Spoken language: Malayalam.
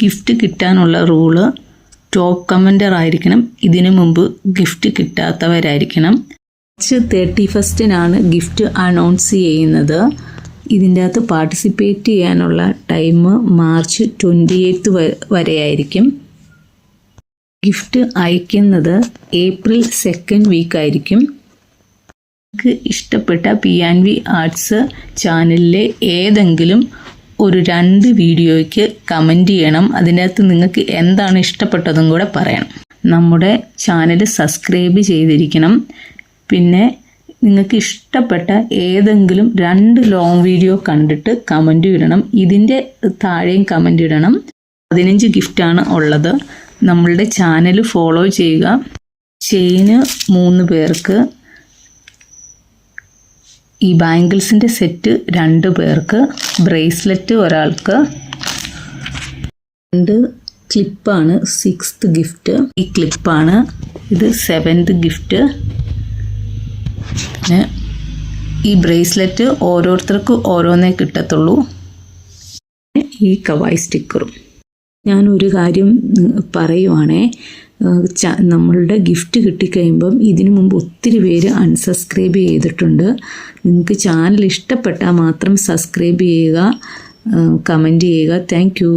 ഗിഫ്റ്റ് കിട്ടാനുള്ള റൂള് ടോപ്പ് കമൻറ്റർ ആയിരിക്കണം. ഇതിനു മുമ്പ് ഗിഫ്റ്റ് കിട്ടാത്തവരായിരിക്കണം. മാർച്ച് 31-നാണ് ഗിഫ്റ്റ് അനൗൺസ് ചെയ്യുന്നത്. ഇതിൻ്റെ അകത്ത് പാർട്ടിസിപ്പേറ്റ് ചെയ്യാനുള്ള ടൈം മാർച്ച് 28 വരെയായിരിക്കും. ഗിഫ്റ്റ് അയക്കുന്നത് ഏപ്രിൽ 2nd വീക്കായിരിക്കും. നിങ്ങൾക്ക് ഇഷ്ടപ്പെട്ട PNV ആർട്സ് ചാനലിലെ ഏതെങ്കിലും ഒരു 2 വീഡിയോയ്ക്ക് കമൻറ്റ് ചെയ്യണം. അതിനകത്ത് നിങ്ങൾക്ക് എന്താണ് ഇഷ്ടപ്പെട്ടതും കൂടെ പറയണം. നമ്മുടെ ചാനൽ സബ്സ്ക്രൈബ് ചെയ്തിരിക്കണം. പിന്നെ നിങ്ങൾക്ക് ഇഷ്ടപ്പെട്ട ഏതെങ്കിലും 2 ലോങ് വീഡിയോ കണ്ടിട്ട് കമൻറ്റ് ഇടണം. ഇതിൻ്റെ താഴെയും കമൻറ്റ് ഇടണം. 15 ഗിഫ്റ്റാണ് ഉള്ളത്. നമ്മളുടെ ചാനൽ ഫോളോ ചെയ്യുക. ചെയിന് 3 പേർക്ക്, ഈ ബാംഗിൾസിൻ്റെ സെറ്റ് 2 പേർക്ക്, ബ്രേസ്ലെറ്റ് ഒരാൾക്ക്, 2 ക്ലിപ്പാണ് 6th ഗിഫ്റ്റ്. ഈ ക്ലിപ്പാണ്. ഇത് 7th ഗിഫ്റ്റ്. പിന്നെ ഈ ബ്രേസ്ലെറ്റ് ഓരോരുത്തർക്കും ഓരോന്നേ കിട്ടത്തുള്ളൂ. ഈ കവായ് സ്റ്റിക്കറും. ഞാനൊരു കാര്യം പറയുവാണേ, നമ്മളുടെ ഗിഫ്റ്റ് കിട്ടിക്കഴിയുമ്പം ഇതിനു മുമ്പ് ഒത്തിരി പേര് അൺസബ്സ്ക്രൈബ് ചെയ്തിട്ടുണ്ട്. നിങ്ങൾക്ക് ചാനൽ ഇഷ്ടപ്പെട്ടാൽ മാത്രം സബ്സ്ക്രൈബ് ചെയ്യുക, കമൻറ്റ് ചെയ്യുക. Thank you.